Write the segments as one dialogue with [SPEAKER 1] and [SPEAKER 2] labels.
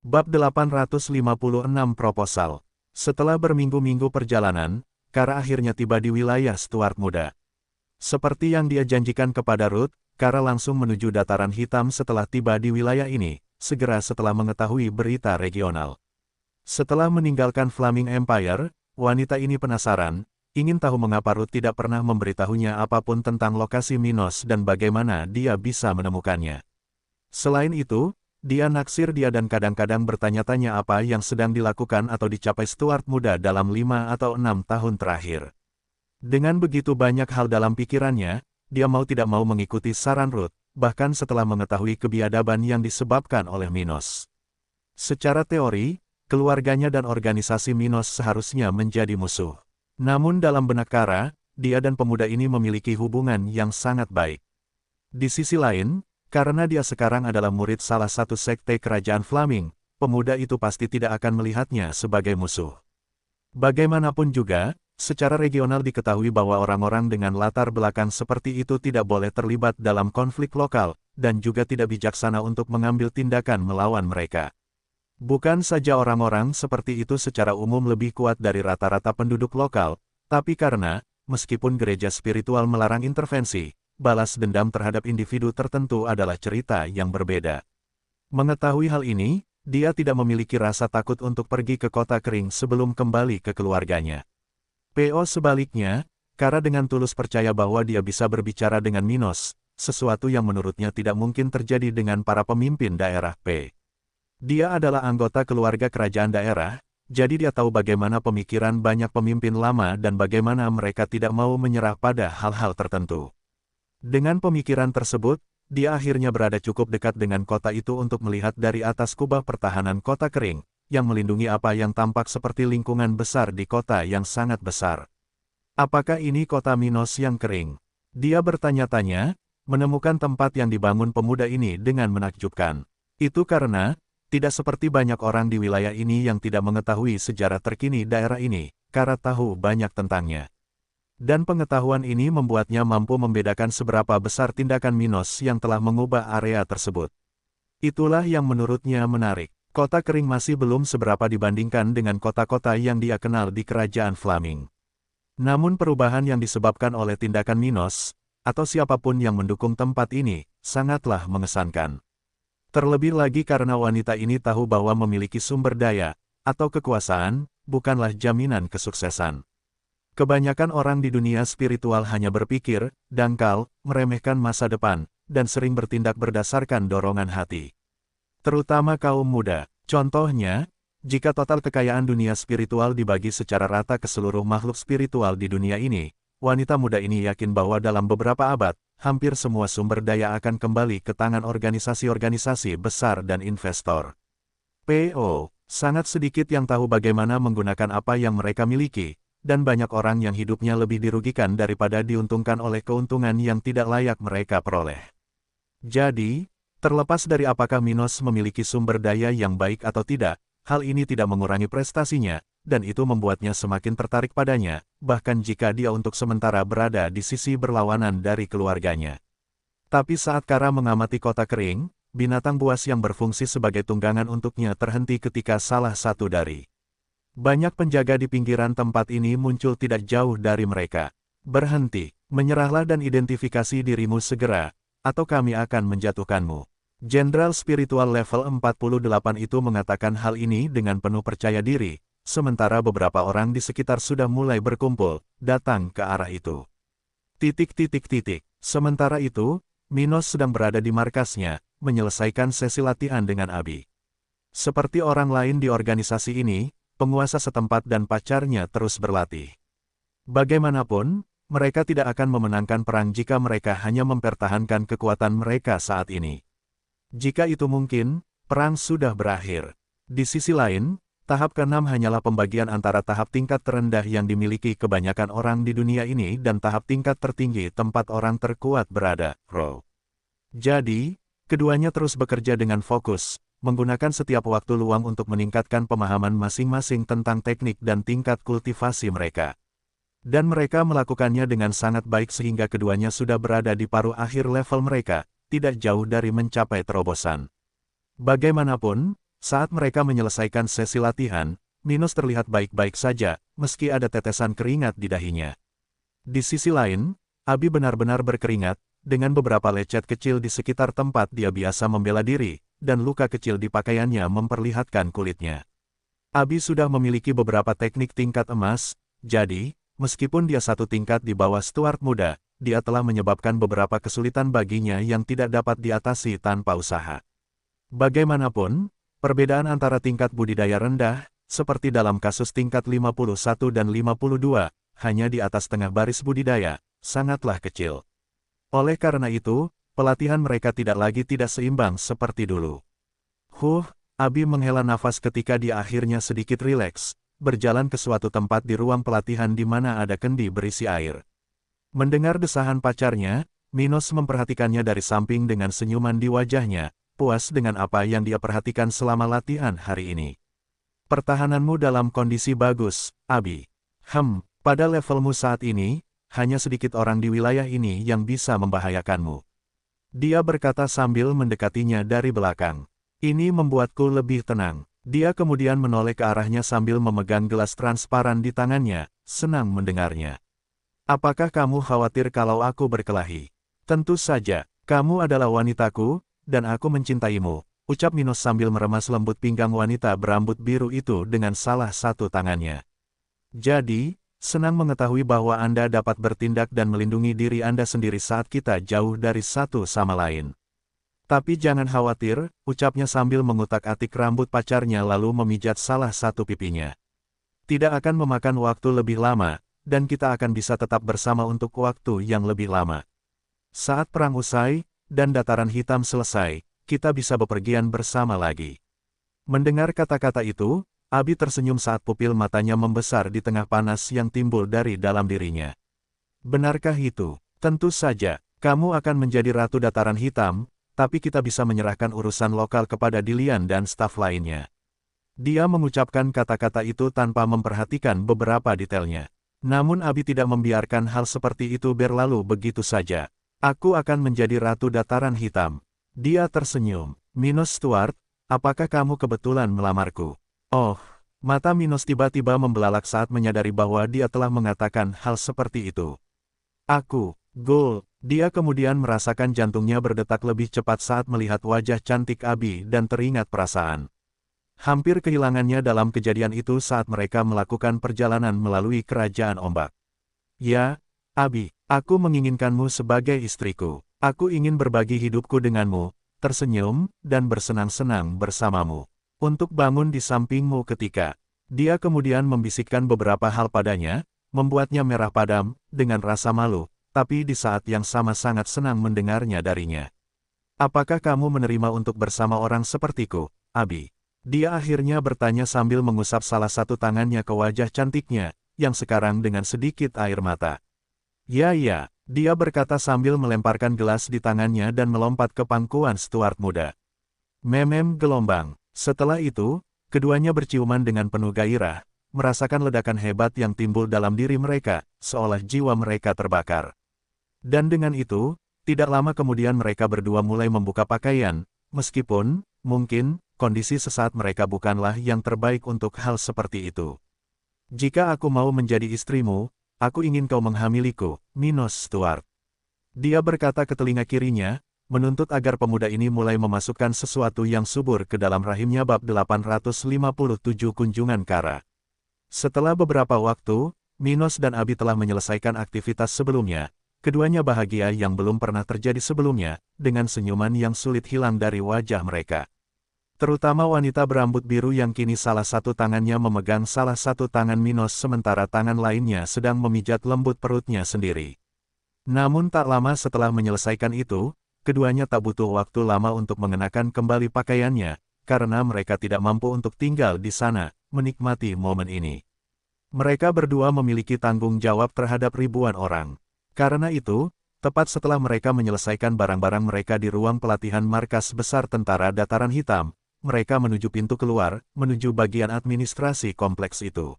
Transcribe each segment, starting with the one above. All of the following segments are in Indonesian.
[SPEAKER 1] Bab 856 Proposal. Setelah berminggu-minggu perjalanan, Kara akhirnya tiba di wilayah Stuart Muda. Seperti yang dia janjikan kepada Ruth, Kara langsung menuju dataran hitam setelah tiba di wilayah ini, segera setelah mengetahui berita regional. Setelah meninggalkan Flaming Empire, wanita ini penasaran, ingin tahu mengapa Ruth tidak pernah memberitahunya apapun tentang lokasi Minos dan bagaimana dia bisa menemukannya. Selain itu, dia naksir dia dan kadang-kadang bertanya-tanya apa yang sedang dilakukan atau dicapai Stuart Muda dalam 5 atau 6 tahun terakhir. Dengan begitu banyak hal dalam pikirannya, dia mau tidak mau mengikuti saran Ruth, bahkan setelah mengetahui kebiadaban yang disebabkan oleh Minos. Secara teori, keluarganya dan organisasi Minos seharusnya menjadi musuh. Namun dalam benak Kara, dia dan pemuda ini memiliki hubungan yang sangat baik. Di sisi lain, karena dia sekarang adalah murid salah satu sekte kerajaan Flaming, pemuda itu pasti tidak akan melihatnya sebagai musuh. Bagaimanapun juga, secara regional diketahui bahwa orang-orang dengan latar belakang seperti itu tidak boleh terlibat dalam konflik lokal, dan juga tidak bijaksana untuk mengambil tindakan melawan mereka. Bukan saja orang-orang seperti itu secara umum lebih kuat dari rata-rata penduduk lokal, tapi karena, meskipun gereja spiritual melarang intervensi, balas dendam terhadap individu tertentu adalah cerita yang berbeda. Mengetahui hal ini, dia tidak memiliki rasa takut untuk pergi ke kota kering sebelum kembali ke keluarganya. PO sebaliknya, Kara dengan tulus percaya bahwa dia bisa berbicara dengan Minos, sesuatu yang menurutnya tidak mungkin terjadi dengan para pemimpin daerah P. Dia adalah anggota keluarga kerajaan daerah, jadi dia tahu bagaimana pemikiran banyak pemimpin lama dan bagaimana mereka tidak mau menyerah pada hal-hal tertentu. Dengan pemikiran tersebut, dia akhirnya berada cukup dekat dengan kota itu untuk melihat dari atas kubah pertahanan kota kering, yang melindungi apa yang tampak seperti lingkungan besar di kota yang sangat besar. Apakah ini kota Minos yang kering? Dia bertanya-tanya, menemukan tempat yang dibangun pemuda ini dengan menakjubkan. Itu karena, tidak seperti banyak orang di wilayah ini yang tidak mengetahui sejarah terkini daerah ini, Kara tahu banyak tentangnya. Dan pengetahuan ini membuatnya mampu membedakan seberapa besar tindakan Minos yang telah mengubah area tersebut. Itulah yang menurutnya menarik. Kota kering masih belum seberapa dibandingkan dengan kota-kota yang dia kenal di kerajaan Flaming. Namun perubahan yang disebabkan oleh tindakan Minos, atau siapapun yang mendukung tempat ini, sangatlah mengesankan. Terlebih lagi karena wanita ini tahu bahwa memiliki sumber daya, atau kekuasaan, bukanlah jaminan kesuksesan. Kebanyakan orang di dunia spiritual hanya berpikir, dangkal, meremehkan masa depan, dan sering bertindak berdasarkan dorongan hati. Terutama kaum muda. Contohnya, jika total kekayaan dunia spiritual dibagi secara rata ke seluruh makhluk spiritual di dunia ini, wanita muda ini yakin bahwa dalam beberapa abad, hampir semua sumber daya akan kembali ke tangan organisasi-organisasi besar dan investor. PO, sangat sedikit yang tahu bagaimana menggunakan apa yang mereka miliki, dan banyak orang yang hidupnya lebih dirugikan daripada diuntungkan oleh keuntungan yang tidak layak mereka peroleh. Jadi, terlepas dari apakah Minos memiliki sumber daya yang baik atau tidak, hal ini tidak mengurangi prestasinya, dan itu membuatnya semakin tertarik padanya, bahkan jika dia untuk sementara berada di sisi berlawanan dari keluarganya. Tapi saat Kara mengamati kota kering, binatang buas yang berfungsi sebagai tunggangan untuknya terhenti ketika salah satu dari banyak penjaga di pinggiran tempat ini muncul tidak jauh dari mereka. Berhenti, menyerahlah dan identifikasi dirimu segera, atau kami akan menjatuhkanmu. Jenderal spiritual level 48 itu mengatakan hal ini dengan penuh percaya diri, sementara beberapa orang di sekitar sudah mulai berkumpul, datang ke arah itu. Sementara itu, Minos sedang berada di markasnya, menyelesaikan sesi latihan dengan Abi. Seperti orang lain di organisasi ini, penguasa setempat dan pacarnya terus berlatih. Bagaimanapun, mereka tidak akan memenangkan perang jika mereka hanya mempertahankan kekuatan mereka saat ini. Jika itu mungkin, perang sudah berakhir. Di sisi lain, tahap ke-6 hanyalah pembagian antara tahap tingkat terendah yang dimiliki kebanyakan orang di dunia ini dan tahap tingkat tertinggi tempat orang terkuat berada, Ro. Jadi, keduanya terus bekerja dengan fokus, menggunakan setiap waktu luang untuk meningkatkan pemahaman masing-masing tentang teknik dan tingkat kultivasi mereka. Dan mereka melakukannya dengan sangat baik sehingga keduanya sudah berada di paruh akhir level mereka, tidak jauh dari mencapai terobosan. Bagaimanapun, Saat mereka menyelesaikan sesi latihan, Minos terlihat baik-baik saja, meski ada tetesan keringat di dahinya. Di sisi lain, Abi benar-benar berkeringat, dengan beberapa lecet kecil di sekitar tempat dia biasa membela diri, dan luka kecil di pakaiannya memperlihatkan kulitnya. Abi sudah memiliki beberapa teknik tingkat emas, jadi, meskipun dia satu tingkat di bawah Stuart muda, dia telah menyebabkan beberapa kesulitan baginya yang tidak dapat diatasi tanpa usaha. Bagaimanapun, perbedaan antara tingkat budidaya rendah, seperti dalam kasus tingkat 51 dan 52, hanya di atas tengah baris budidaya, sangatlah kecil. Oleh karena itu, pelatihan mereka tidak seimbang seperti dulu. Abi menghela nafas ketika dia akhirnya sedikit rileks, berjalan ke suatu tempat di ruang pelatihan di mana ada kendi berisi air. Mendengar desahan pacarnya, Minos memperhatikannya dari samping dengan senyuman di wajahnya, puas dengan apa yang dia perhatikan selama latihan hari ini. Pertahananmu dalam kondisi bagus, Abi. Pada levelmu saat ini, hanya sedikit orang di wilayah ini yang bisa membahayakanmu. Dia berkata sambil mendekatinya dari belakang. Ini membuatku lebih tenang. Dia kemudian menoleh ke arahnya sambil memegang gelas transparan di tangannya, senang mendengarnya. Apakah kamu khawatir kalau aku berkelahi? Tentu saja, kamu adalah wanitaku, dan aku mencintaimu, ucap Minos sambil meremas lembut pinggang wanita berambut biru itu dengan salah satu tangannya. Jadi, senang mengetahui bahwa Anda dapat bertindak dan melindungi diri Anda sendiri saat kita jauh dari satu sama lain. Tapi jangan khawatir, ucapnya sambil mengutak-atik rambut pacarnya lalu memijat salah satu pipinya. Tidak akan memakan waktu lebih lama, dan kita akan bisa tetap bersama untuk waktu yang lebih lama. Saat perang usai, dan dataran hitam selesai, kita bisa bepergian bersama lagi. Mendengar kata-kata itu, Abi tersenyum saat pupil matanya membesar di tengah panas yang timbul dari dalam dirinya. Benarkah itu? Tentu saja, kamu akan menjadi ratu dataran hitam, tapi kita bisa menyerahkan urusan lokal kepada Dilian dan staf lainnya. Dia mengucapkan kata-kata itu tanpa memperhatikan beberapa detailnya. Namun Abi tidak membiarkan hal seperti itu berlalu begitu saja. Aku akan menjadi ratu dataran hitam. Dia tersenyum. Minos Stuart, apakah kamu kebetulan melamarku? Oh, mata Minos tiba-tiba membelalak saat menyadari bahwa dia telah mengatakan hal seperti itu. Gold. Dia kemudian merasakan jantungnya berdetak lebih cepat saat melihat wajah cantik Abi dan teringat perasaan. Hampir kehilangannya dalam kejadian itu saat mereka melakukan perjalanan melalui kerajaan ombak. Ya, Abi, aku menginginkanmu sebagai istriku. Aku ingin berbagi hidupku denganmu, tersenyum, dan bersenang-senang bersamamu. Untuk bangun di sampingmu ketika. Dia kemudian membisikkan beberapa hal padanya, membuatnya merah padam, dengan rasa malu. Tapi di saat yang sama sangat senang mendengarnya darinya. Apakah kamu menerima untuk bersama orang sepertiku, Abi? Dia akhirnya bertanya sambil mengusap salah satu tangannya ke wajah cantiknya, yang sekarang dengan sedikit air mata. Ya, dia berkata sambil melemparkan gelas di tangannya dan melompat ke pangkuan Stuart muda. Gelombang. Setelah itu, keduanya berciuman dengan penuh gairah, merasakan ledakan hebat yang timbul dalam diri mereka, seolah jiwa mereka terbakar. Dan dengan itu, tidak lama kemudian mereka berdua mulai membuka pakaian, meskipun, mungkin, kondisi sesaat mereka bukanlah yang terbaik untuk hal seperti itu. Jika aku mau menjadi istrimu, aku ingin kau menghamiliku, Minos Stuart. Dia berkata ke telinga kirinya, menuntut agar pemuda ini mulai memasukkan sesuatu yang subur ke dalam rahimnya bab 857 kunjungan Kara. Setelah beberapa waktu, Minos dan Abi telah menyelesaikan aktivitas sebelumnya. Keduanya bahagia yang belum pernah terjadi sebelumnya, dengan senyuman yang sulit hilang dari wajah mereka. Terutama wanita berambut biru yang kini salah satu tangannya memegang salah satu tangan Minos sementara tangan lainnya sedang memijat lembut perutnya sendiri. Namun tak lama setelah menyelesaikan itu, keduanya tak butuh waktu lama untuk mengenakan kembali pakaiannya, karena mereka tidak mampu untuk tinggal di sana, menikmati momen ini. Mereka berdua memiliki tanggung jawab terhadap ribuan orang. Karena itu, tepat setelah mereka menyelesaikan barang-barang mereka di ruang pelatihan markas besar tentara dataran hitam, mereka menuju pintu keluar, menuju bagian administrasi kompleks itu.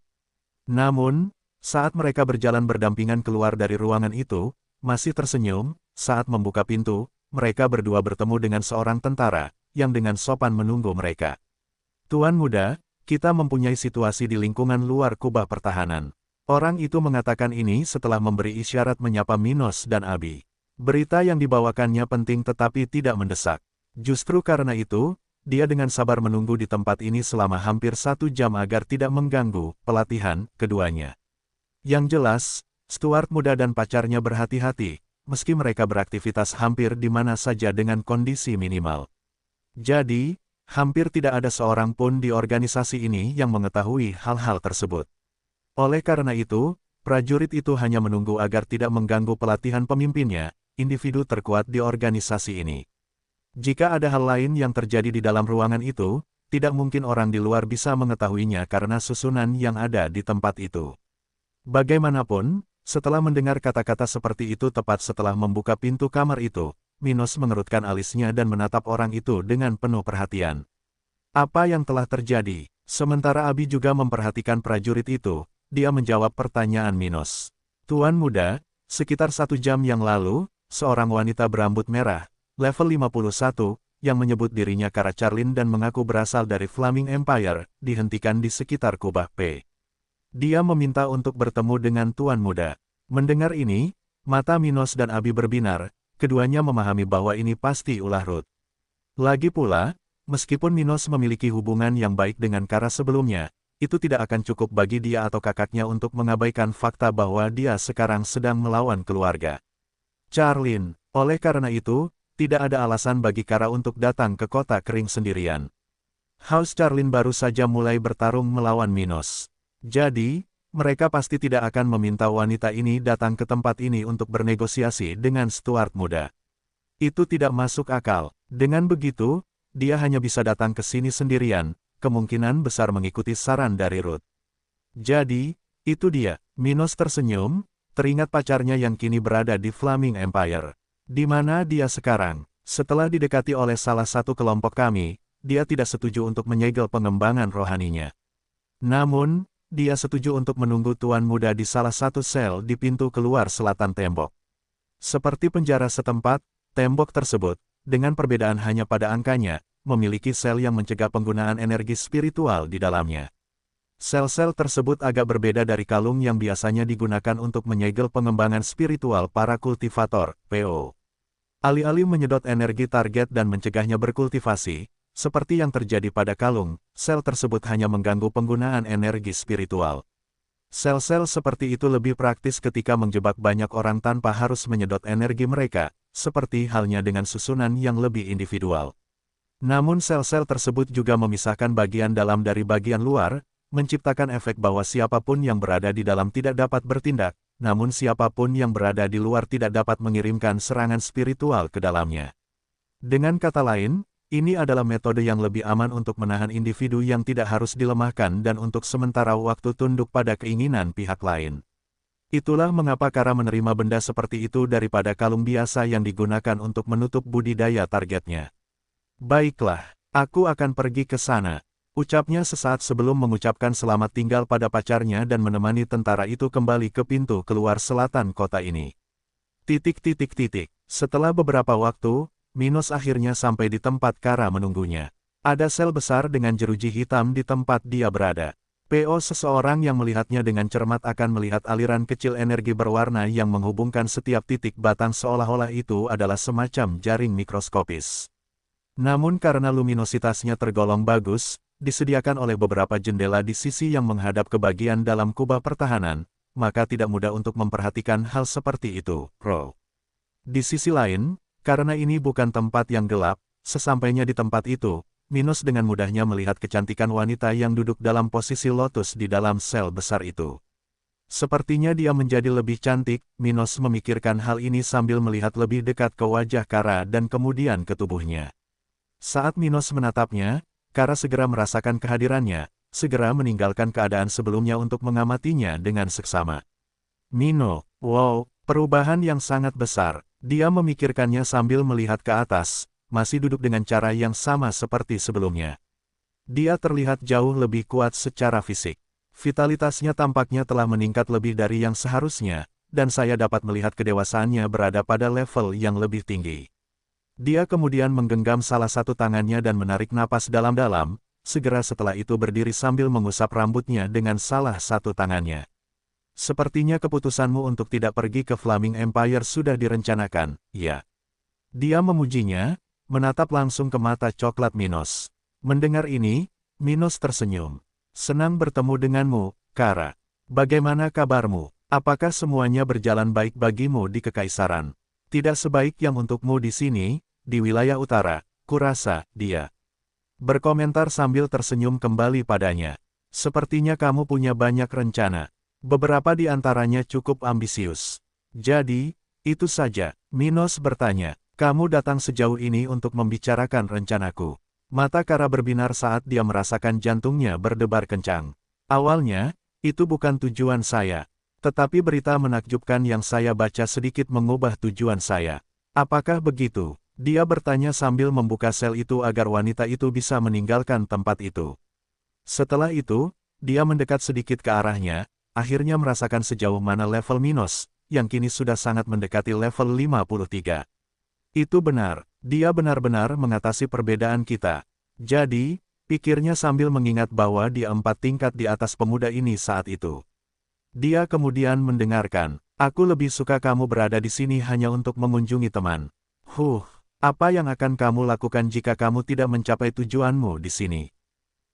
[SPEAKER 1] Namun, saat mereka berjalan berdampingan keluar dari ruangan itu, masih tersenyum, saat membuka pintu, mereka berdua bertemu dengan seorang tentara, yang dengan sopan menunggu mereka. Tuan Muda, kita mempunyai situasi di lingkungan luar kubah pertahanan. Orang itu mengatakan ini setelah memberi isyarat menyapa Minos dan Abi. Berita yang dibawakannya penting tetapi tidak mendesak. Justru karena itu, dia dengan sabar menunggu di tempat ini selama hampir 1 jam agar tidak mengganggu pelatihan keduanya. Yang jelas, Stuart Muda dan pacarnya berhati-hati, meski mereka beraktivitas hampir di mana saja dengan kondisi minimal. Jadi, hampir tidak ada seorang pun di organisasi ini yang mengetahui hal-hal tersebut. Oleh karena itu, prajurit itu hanya menunggu agar tidak mengganggu pelatihan pemimpinnya, individu terkuat di organisasi ini. Jika ada hal lain yang terjadi di dalam ruangan itu, tidak mungkin orang di luar bisa mengetahuinya karena susunan yang ada di tempat itu. Bagaimanapun, setelah mendengar kata-kata seperti itu tepat setelah membuka pintu kamar itu, Minos mengerutkan alisnya dan menatap orang itu dengan penuh perhatian. Apa yang telah terjadi? Sementara Abi juga memperhatikan prajurit itu, dia menjawab pertanyaan Minos. Tuan Muda, sekitar 1 jam yang lalu, seorang wanita berambut merah, level 51, yang menyebut dirinya Kara Charlin dan mengaku berasal dari Flaming Empire, dihentikan di sekitar kubah P. Dia meminta untuk bertemu dengan Tuan Muda. Mendengar ini, mata Minos dan Abi berbinar, keduanya memahami bahwa ini pasti ulah Ruth. Lagi pula, meskipun Minos memiliki hubungan yang baik dengan Kara sebelumnya, itu tidak akan cukup bagi dia atau kakaknya untuk mengabaikan fakta bahwa dia sekarang sedang melawan keluarga Charlin. Oleh karena itu, tidak ada alasan bagi Kara untuk datang ke kota kering sendirian. House Charlin baru saja mulai bertarung melawan Minos. Jadi, mereka pasti tidak akan meminta wanita ini datang ke tempat ini untuk bernegosiasi dengan Stuart Muda. Itu tidak masuk akal. Dengan begitu, dia hanya bisa datang ke sini sendirian, kemungkinan besar mengikuti saran dari Ruth. Jadi, itu dia. Minos tersenyum, teringat pacarnya yang kini berada di Flaming Empire. Di mana dia sekarang? Setelah didekati oleh salah satu kelompok kami, dia tidak setuju untuk menyegel pengembangan rohaninya. Namun, dia setuju untuk menunggu Tuan Muda di salah satu sel di pintu keluar selatan tembok. Seperti penjara setempat, tembok tersebut, dengan perbedaan hanya pada angkanya, memiliki sel yang mencegah penggunaan energi spiritual di dalamnya. Sel-sel tersebut agak berbeda dari kalung yang biasanya digunakan untuk menyegel pengembangan spiritual para kultivator, PO. Alih-alih menyedot energi target dan mencegahnya berkultivasi, seperti yang terjadi pada kalung, sel tersebut hanya mengganggu penggunaan energi spiritual. Sel-sel seperti itu lebih praktis ketika menjebak banyak orang tanpa harus menyedot energi mereka, seperti halnya dengan susunan yang lebih individual. Namun sel-sel tersebut juga memisahkan bagian dalam dari bagian luar, menciptakan efek bahwa siapapun yang berada di dalam tidak dapat bertindak, namun siapapun yang berada di luar tidak dapat mengirimkan serangan spiritual ke dalamnya. Dengan kata lain, ini adalah metode yang lebih aman untuk menahan individu yang tidak harus dilemahkan dan untuk sementara waktu tunduk pada keinginan pihak lain. Itulah mengapa Kara menerima benda seperti itu daripada kalung biasa yang digunakan untuk menutup budidaya targetnya. Baiklah, aku akan pergi ke sana, ucapnya sesaat sebelum mengucapkan selamat tinggal pada pacarnya dan menemani tentara itu kembali ke pintu keluar selatan kota ini. Setelah beberapa waktu, Minos akhirnya sampai di tempat Kara menunggunya. Ada sel besar dengan jeruji hitam di tempat dia berada. PO seseorang yang melihatnya dengan cermat akan melihat aliran kecil energi berwarna yang menghubungkan setiap titik batang seolah-olah itu adalah semacam jaring mikroskopis. Namun karena luminositasnya tergolong bagus, disediakan oleh beberapa jendela di sisi yang menghadap ke bagian dalam kubah pertahanan, maka tidak mudah untuk memperhatikan hal seperti itu, Bro. Di sisi lain, karena ini bukan tempat yang gelap, sesampainya di tempat itu, Minos dengan mudahnya melihat kecantikan wanita yang duduk dalam posisi lotus di dalam sel besar itu. Sepertinya dia menjadi lebih cantik, Minos memikirkan hal ini sambil melihat lebih dekat ke wajah Kara dan kemudian ke tubuhnya. Saat Minos menatapnya, Kara segera merasakan kehadirannya, segera meninggalkan keadaan sebelumnya untuk mengamatinya dengan seksama. Mino, wow, perubahan yang sangat besar, dia memikirkannya sambil melihat ke atas, masih duduk dengan cara yang sama seperti sebelumnya. Dia terlihat jauh lebih kuat secara fisik. Vitalitasnya tampaknya telah meningkat lebih dari yang seharusnya, dan saya dapat melihat kedewasaannya berada pada level yang lebih tinggi. Dia kemudian menggenggam salah satu tangannya dan menarik napas dalam-dalam, segera setelah itu berdiri sambil mengusap rambutnya dengan salah satu tangannya. Sepertinya keputusanmu untuk tidak pergi ke Flaming Empire sudah direncanakan, ya. Dia memujinya, menatap langsung ke mata coklat Minos. Mendengar ini, Minos tersenyum. Senang bertemu denganmu, Kara. Bagaimana kabarmu? Apakah semuanya berjalan baik bagimu di Kekaisaran? Tidak sebaik yang untukmu di sini, di wilayah utara, kurasa, dia berkomentar sambil tersenyum kembali padanya. Sepertinya kamu punya banyak rencana. Beberapa di antaranya cukup ambisius. Jadi, itu saja, Minos bertanya. Kamu datang sejauh ini untuk membicarakan rencanaku. Mata Kara berbinar saat dia merasakan jantungnya berdebar kencang. Awalnya, itu bukan tujuan saya. Tetapi berita menakjubkan yang saya baca sedikit mengubah tujuan saya. Apakah begitu? Dia bertanya sambil membuka sel itu agar wanita itu bisa meninggalkan tempat itu. Setelah itu, dia mendekat sedikit ke arahnya, akhirnya merasakan sejauh mana level Minos, yang kini sudah sangat mendekati level 53. Itu benar, dia benar-benar mengatasi perbedaan kita. Jadi, pikirnya sambil mengingat bahwa dia 4 tingkat di atas pemuda ini saat itu. Dia kemudian mendengarkan, aku lebih suka kamu berada di sini hanya untuk mengunjungi teman. Apa yang akan kamu lakukan jika kamu tidak mencapai tujuanmu di sini?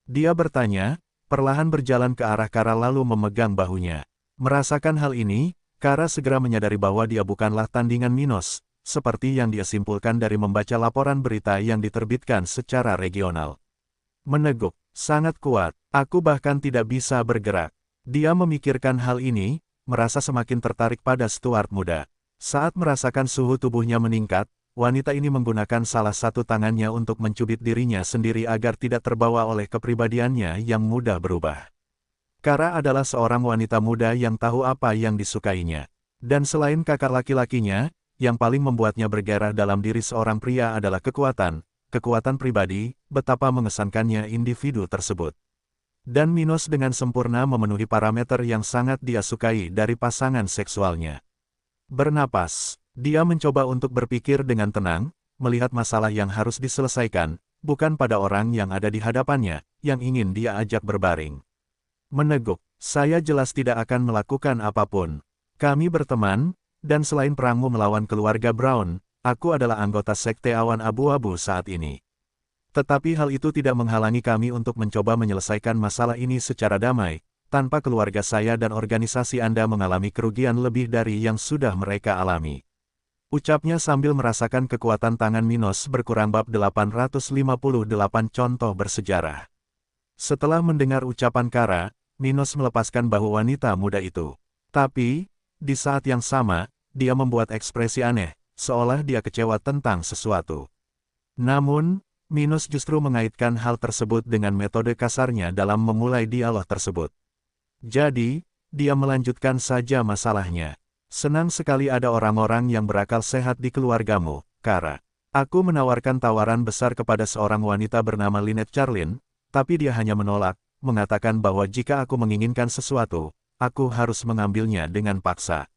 [SPEAKER 1] Dia bertanya, perlahan berjalan ke arah Kara lalu memegang bahunya. Merasakan hal ini, Kara segera menyadari bahwa dia bukanlah tandingan Minos, seperti yang dia simpulkan dari membaca laporan berita yang diterbitkan secara regional. Meneguk, sangat kuat, aku bahkan tidak bisa bergerak. Dia memikirkan hal ini, merasa semakin tertarik pada Stuart muda. Saat merasakan suhu tubuhnya meningkat, wanita ini menggunakan salah satu tangannya untuk mencubit dirinya sendiri agar tidak terbawa oleh kepribadiannya yang mudah berubah. Kara adalah seorang wanita muda yang tahu apa yang disukainya. Dan selain kakak laki-lakinya, yang paling membuatnya bergairah dalam diri seorang pria adalah kekuatan pribadi, betapa mengesankannya individu tersebut. Dan Minos dengan sempurna memenuhi parameter yang sangat dia sukai dari pasangan seksualnya. Bernapas. Dia mencoba untuk berpikir dengan tenang, melihat masalah yang harus diselesaikan, bukan pada orang yang ada di hadapannya, yang ingin dia ajak berbaring. Meneguk, saya jelas tidak akan melakukan apapun. Kami berteman, dan selain perangmu melawan keluarga Brown, aku adalah anggota Sekte Awan Abu-Abu saat ini. Tetapi hal itu tidak menghalangi kami untuk mencoba menyelesaikan masalah ini secara damai, tanpa keluarga saya dan organisasi Anda mengalami kerugian lebih dari yang sudah mereka alami. Ucapnya sambil merasakan kekuatan tangan Minos berkurang bab 858 contoh bersejarah. Setelah mendengar ucapan Kara, Minos melepaskan bahu wanita muda itu. Tapi, di saat yang sama, dia membuat ekspresi aneh, seolah dia kecewa tentang sesuatu. Namun, Minos justru mengaitkan hal tersebut dengan metode kasarnya dalam memulai dialog tersebut. Jadi, dia melanjutkan saja masalahnya. Senang sekali ada orang-orang yang berakal sehat di keluargamu, Kara. Aku menawarkan tawaran besar kepada seorang wanita bernama Lynette Charlin, tapi dia hanya menolak, mengatakan bahwa jika aku menginginkan sesuatu, aku harus mengambilnya dengan paksa.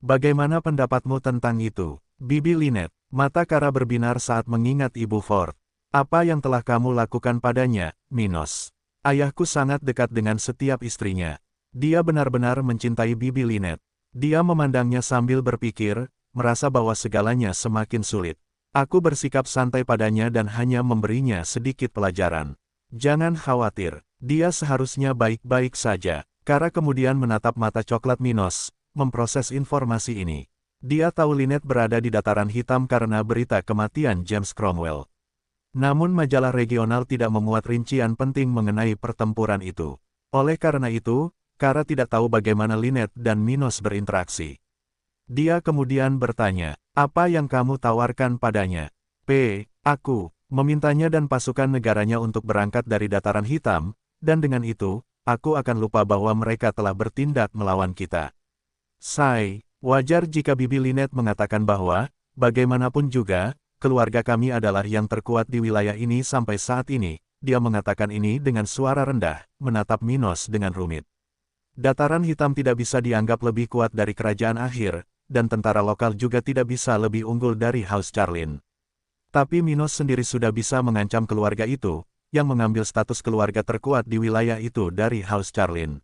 [SPEAKER 1] Bagaimana pendapatmu tentang itu, Bibi Lynette? Mata Kara berbinar saat mengingat Ibu Ford. Apa yang telah kamu lakukan padanya, Minos? Ayahku sangat dekat dengan setiap istrinya. Dia benar-benar mencintai Bibi Lynette. Dia memandangnya sambil berpikir, merasa bahwa segalanya semakin sulit. Aku bersikap santai padanya dan hanya memberinya sedikit pelajaran. Jangan khawatir, dia seharusnya baik-baik saja. Kara kemudian menatap mata coklat Minos, memproses informasi ini. Dia tahu Lynette berada di dataran hitam karena berita kematian James Cromwell. Namun majalah regional tidak memuat rincian penting mengenai pertempuran itu. Oleh karena itu, Kara tidak tahu bagaimana Lynette dan Minos berinteraksi. Dia kemudian bertanya, apa yang kamu tawarkan padanya? Aku memintanya dan pasukan negaranya untuk berangkat dari dataran hitam, dan dengan itu, aku akan lupa bahwa mereka telah bertindak melawan kita. Wajar jika Bibi Lynette mengatakan bahwa, bagaimanapun juga, keluarga kami adalah yang terkuat di wilayah ini sampai saat ini. Dia mengatakan ini dengan suara rendah, menatap Minos dengan rumit. Dataran hitam tidak bisa dianggap lebih kuat dari kerajaan akhir, dan tentara lokal juga tidak bisa lebih unggul dari House Charlin. Tapi Minos sendiri sudah bisa mengancam keluarga itu, yang mengambil status keluarga terkuat di wilayah itu dari House Charlin.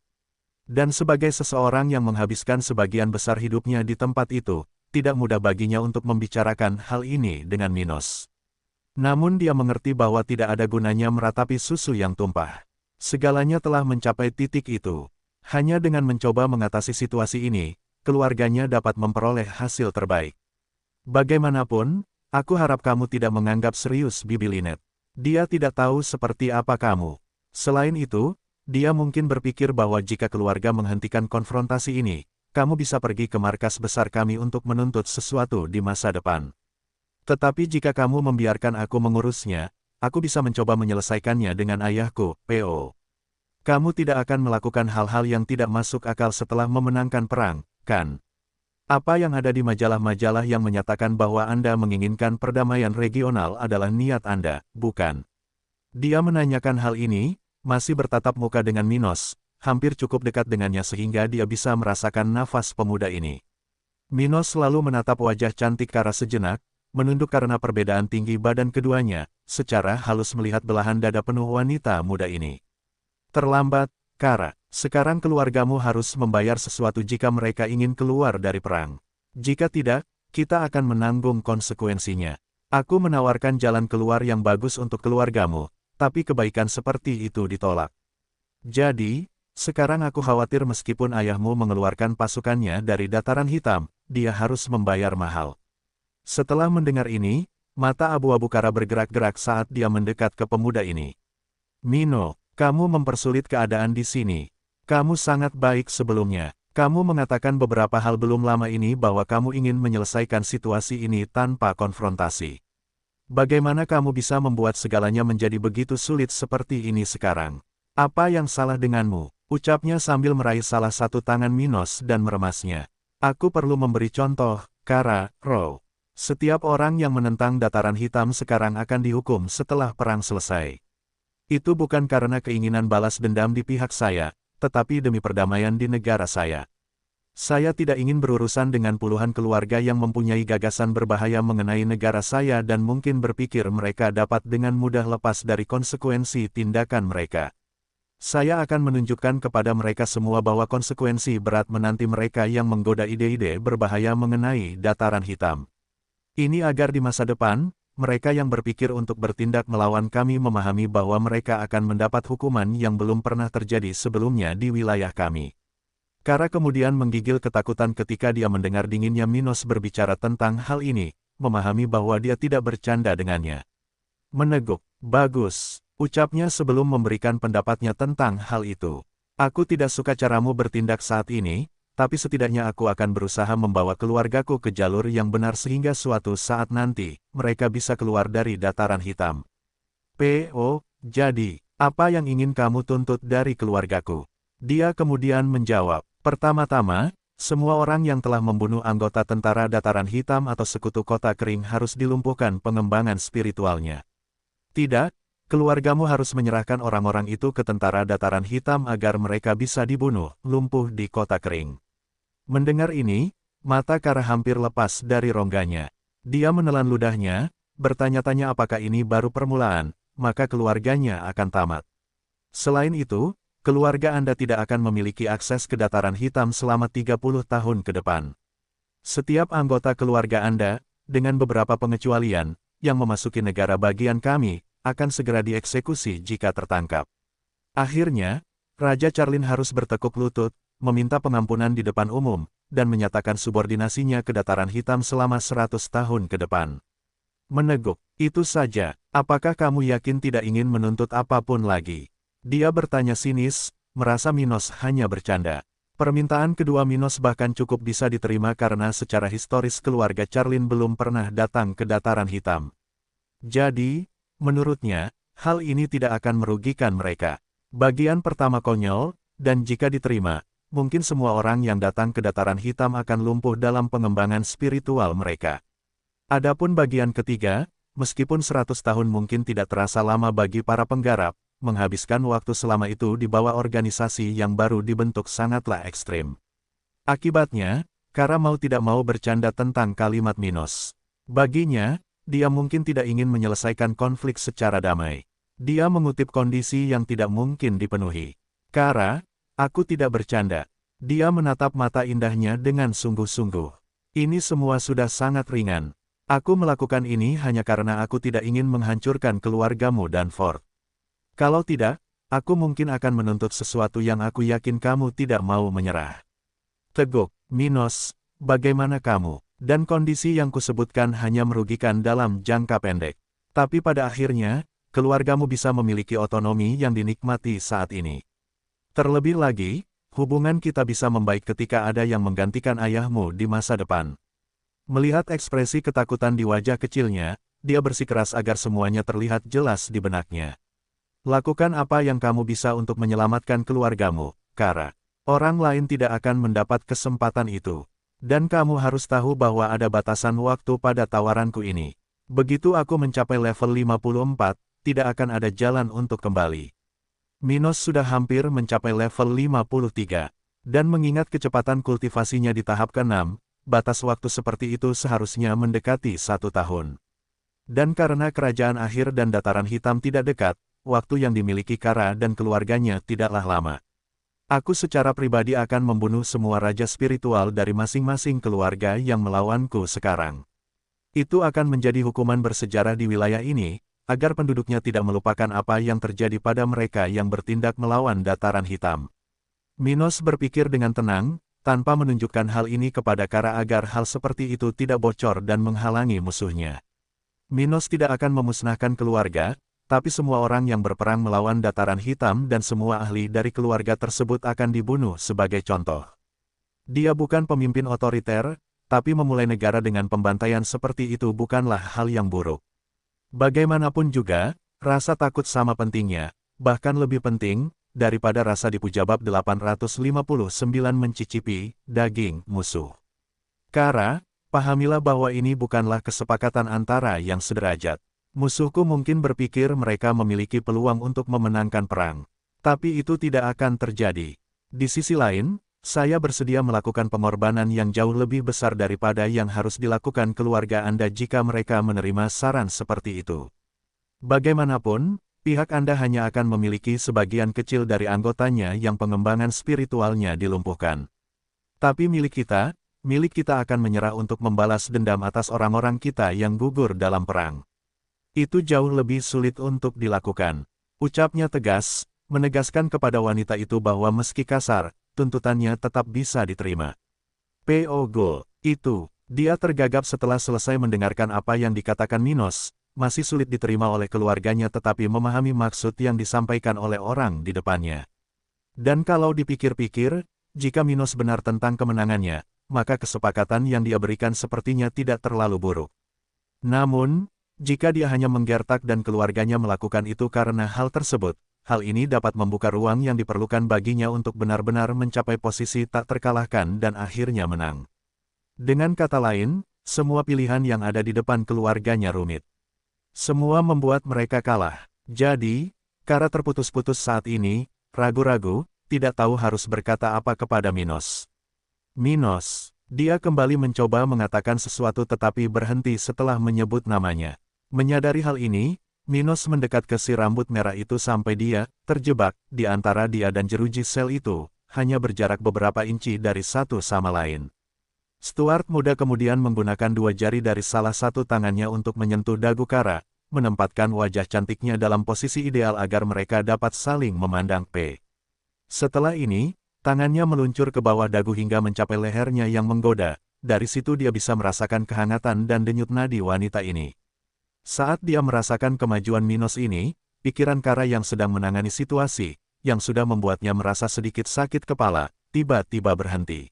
[SPEAKER 1] Dan sebagai seseorang yang menghabiskan sebagian besar hidupnya di tempat itu, tidak mudah baginya untuk membicarakan hal ini dengan Minos. Namun dia mengerti bahwa tidak ada gunanya meratapi susu yang tumpah. Segalanya telah mencapai titik itu. Hanya dengan mencoba mengatasi situasi ini, keluarganya dapat memperoleh hasil terbaik. Bagaimanapun, aku harap kamu tidak menganggap serius Bibi Lynette. Dia tidak tahu seperti apa kamu. Selain itu, dia mungkin berpikir bahwa jika keluarga menghentikan konfrontasi ini, kamu bisa pergi ke markas besar kami untuk menuntut sesuatu di masa depan. Tetapi jika kamu membiarkan aku mengurusnya, aku bisa mencoba menyelesaikannya dengan ayahku, P.O. Kamu tidak akan melakukan hal-hal yang tidak masuk akal setelah memenangkan perang, kan? Apa yang ada di majalah-majalah yang menyatakan bahwa Anda menginginkan perdamaian regional adalah niat Anda, bukan? Dia menanyakan hal ini, masih bertatap muka dengan Minos, hampir cukup dekat dengannya sehingga dia bisa merasakan nafas pemuda ini. Minos selalu menatap wajah cantik Kara sejenak, menunduk karena perbedaan tinggi badan keduanya, secara halus melihat belahan dada penuh wanita muda ini. Terlambat, Kara. Sekarang keluargamu harus membayar sesuatu jika mereka ingin keluar dari perang. Jika tidak, kita akan menanggung konsekuensinya. Aku menawarkan jalan keluar yang bagus untuk keluargamu, tapi kebaikan seperti itu ditolak. Jadi, sekarang aku khawatir meskipun ayahmu mengeluarkan pasukannya dari dataran hitam, dia harus membayar mahal. Setelah mendengar ini, mata abu-abu Kara bergerak-gerak saat dia mendekat ke pemuda ini. Mino, kamu mempersulit keadaan di sini. Kamu sangat baik sebelumnya. Kamu mengatakan beberapa hal belum lama ini bahwa kamu ingin menyelesaikan situasi ini tanpa konfrontasi. Bagaimana kamu bisa membuat segalanya menjadi begitu sulit seperti ini sekarang? Apa yang salah denganmu? Ucapnya sambil meraih salah satu tangan Minos dan meremasnya. Aku perlu memberi contoh, Kara, Row. Setiap orang yang menentang dataran hitam sekarang akan dihukum setelah perang selesai. Itu bukan karena keinginan balas dendam di pihak saya, tetapi demi perdamaian di negara saya. Saya tidak ingin berurusan dengan puluhan keluarga yang mempunyai gagasan berbahaya mengenai negara saya dan mungkin berpikir mereka dapat dengan mudah lepas dari konsekuensi tindakan mereka. Saya akan menunjukkan kepada mereka semua bahwa konsekuensi berat menanti mereka yang menggoda ide-ide berbahaya mengenai dataran hitam. Ini agar di masa depan, mereka yang berpikir untuk bertindak melawan kami memahami bahwa mereka akan mendapat hukuman yang belum pernah terjadi sebelumnya di wilayah kami. Kara kemudian menggigil ketakutan ketika dia mendengar dinginnya Minos berbicara tentang hal ini, memahami bahwa dia tidak bercanda dengannya. Meneguk, bagus, ucapnya sebelum memberikan pendapatnya tentang hal itu. Aku tidak suka caramu bertindak saat ini, tapi setidaknya aku akan berusaha membawa keluargaku ke jalur yang benar sehingga suatu saat nanti, mereka bisa keluar dari dataran hitam. P.O. Jadi, apa yang ingin kamu tuntut dari keluargaku? Dia kemudian menjawab, pertama-tama, semua orang yang telah membunuh anggota tentara dataran hitam atau sekutu kota kering harus dilumpuhkan pengembangan spiritualnya. Tidak, keluargamu harus menyerahkan orang-orang itu ke tentara dataran hitam agar mereka bisa dibunuh, lumpuh di kota kering. Mendengar ini, mata Kara hampir lepas dari rongganya. Dia menelan ludahnya, bertanya-tanya apakah ini baru permulaan, maka keluarganya akan tamat. Selain itu, keluarga Anda tidak akan memiliki akses ke dataran hitam selama 30 tahun ke depan. Setiap anggota keluarga Anda, dengan beberapa pengecualian, yang memasuki negara bagian kami, akan segera dieksekusi jika tertangkap. Akhirnya, Raja Charlin harus bertekuk lutut, meminta pengampunan di depan umum, dan menyatakan subordinasinya ke dataran hitam selama 100 tahun ke depan. Meneguk, itu saja, apakah kamu yakin tidak ingin menuntut apapun lagi? Dia bertanya sinis, merasa Minos hanya bercanda. Permintaan kedua Minos bahkan cukup bisa diterima karena secara historis keluarga Charlin belum pernah datang ke dataran hitam. Jadi, menurutnya, hal ini tidak akan merugikan mereka. Bagian pertama konyol, dan jika diterima, mungkin semua orang yang datang ke dataran hitam akan lumpuh dalam pengembangan spiritual mereka. Adapun bagian ketiga, meskipun 100 tahun mungkin tidak terasa lama bagi para penggarap, menghabiskan waktu selama itu di bawah organisasi yang baru dibentuk sangatlah ekstrim. Akibatnya, Kara mau tidak mau bercanda tentang kalimat Minos. Baginya, dia mungkin tidak ingin menyelesaikan konflik secara damai. Dia mengutip kondisi yang tidak mungkin dipenuhi. Kara, aku tidak bercanda. Dia menatap mata indahnya dengan sungguh-sungguh. Ini semua sudah sangat ringan. Aku melakukan ini hanya karena aku tidak ingin menghancurkan keluargamu dan Ford. Kalau tidak, aku mungkin akan menuntut sesuatu yang aku yakin kamu tidak mau menyerah. Teguk, Minos, bagaimana kamu? Dan kondisi yang kusebutkan hanya merugikan dalam jangka pendek. Tapi pada akhirnya, keluargamu bisa memiliki otonomi yang dinikmati saat ini. Terlebih lagi, hubungan kita bisa membaik ketika ada yang menggantikan ayahmu di masa depan. Melihat ekspresi ketakutan di wajah kecilnya, dia bersikeras agar semuanya terlihat jelas di benaknya. Lakukan apa yang kamu bisa untuk menyelamatkan keluargamu, Kara. Orang lain tidak akan mendapat kesempatan itu. Dan kamu harus tahu bahwa ada batasan waktu pada tawaranku ini. Begitu aku mencapai level 54, tidak akan ada jalan untuk kembali. Minos sudah hampir mencapai level 53. Dan mengingat kecepatan kultivasinya di tahap ke-6, batas waktu seperti itu seharusnya mendekati 1 tahun. Dan karena kerajaan akhir dan dataran hitam tidak dekat, waktu yang dimiliki Kara dan keluarganya tidaklah lama. Aku secara pribadi akan membunuh semua raja spiritual dari masing-masing keluarga yang melawanku sekarang. Itu akan menjadi hukuman bersejarah di wilayah ini, agar penduduknya tidak melupakan apa yang terjadi pada mereka yang bertindak melawan dataran hitam. Minos berpikir dengan tenang, tanpa menunjukkan hal ini kepada Kara agar hal seperti itu tidak bocor dan menghalangi musuhnya. Minos tidak akan memusnahkan keluarga, tapi semua orang yang berperang melawan dataran hitam dan semua ahli dari keluarga tersebut akan dibunuh sebagai contoh. Dia bukan pemimpin otoriter, tapi memulai negara dengan pembantaian seperti itu bukanlah hal yang buruk. Bagaimanapun juga, rasa takut sama pentingnya, bahkan lebih penting, daripada rasa dipuja. Bab 859 mencicipi daging musuh. Kara, pahamilah bahwa ini bukanlah kesepakatan antara yang sederajat. Musuhku mungkin berpikir mereka memiliki peluang untuk memenangkan perang. Tapi itu tidak akan terjadi. Di sisi lain, saya bersedia melakukan pengorbanan yang jauh lebih besar daripada yang harus dilakukan keluarga Anda jika mereka menerima saran seperti itu. Bagaimanapun, pihak Anda hanya akan memiliki sebagian kecil dari anggotanya yang pengembangan spiritualnya dilumpuhkan. Tapi milik kita akan menyerah untuk membalas dendam atas orang-orang kita yang gugur dalam perang. Itu jauh lebih sulit untuk dilakukan. Ucapnya tegas, menegaskan kepada wanita itu bahwa meski kasar, tuntutannya tetap bisa diterima. P.O.G. Itu, dia tergagap setelah selesai mendengarkan apa yang dikatakan Minos. Masih sulit diterima oleh keluarganya tetapi memahami maksud yang disampaikan oleh orang di depannya. Dan kalau dipikir-pikir, jika Minos benar tentang kemenangannya, maka kesepakatan yang dia berikan sepertinya tidak terlalu buruk. Namun, jika dia hanya menggertak dan keluarganya melakukan itu karena hal tersebut, hal ini dapat membuka ruang yang diperlukan baginya untuk benar-benar mencapai posisi tak terkalahkan dan akhirnya menang. Dengan kata lain, semua pilihan yang ada di depan keluarganya rumit. Semua membuat mereka kalah. Jadi, Kara terputus-putus saat ini, ragu-ragu, tidak tahu harus berkata apa kepada Minos. Minos, dia kembali mencoba mengatakan sesuatu tetapi berhenti setelah menyebut namanya. Menyadari hal ini, Minos mendekat ke si rambut merah itu sampai dia terjebak di antara dia dan jeruji sel itu, hanya berjarak beberapa inci dari satu sama lain. Stuart muda kemudian menggunakan 2 jari dari salah satu tangannya untuk menyentuh dagu Kara, menempatkan wajah cantiknya dalam posisi ideal agar mereka dapat saling memandang. Setelah ini, tangannya meluncur ke bawah dagu hingga mencapai lehernya yang menggoda. Dari situ dia bisa merasakan kehangatan dan denyut nadi wanita ini. Saat dia merasakan kemajuan Minos ini, pikiran Kara yang sedang menangani situasi, yang sudah membuatnya merasa sedikit sakit kepala, tiba-tiba berhenti.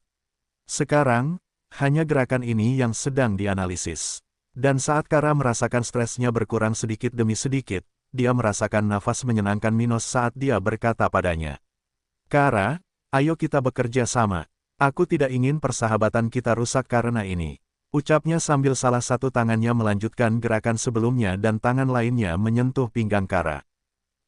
[SPEAKER 1] Sekarang, hanya gerakan ini yang sedang dianalisis. Dan saat Kara merasakan stresnya berkurang sedikit demi sedikit, dia merasakan nafas menyenangkan Minos saat dia berkata padanya. Kara, ayo kita bekerja sama. Aku tidak ingin persahabatan kita rusak karena ini. Ucapnya sambil salah satu tangannya melanjutkan gerakan sebelumnya dan tangan lainnya menyentuh pinggang Kara.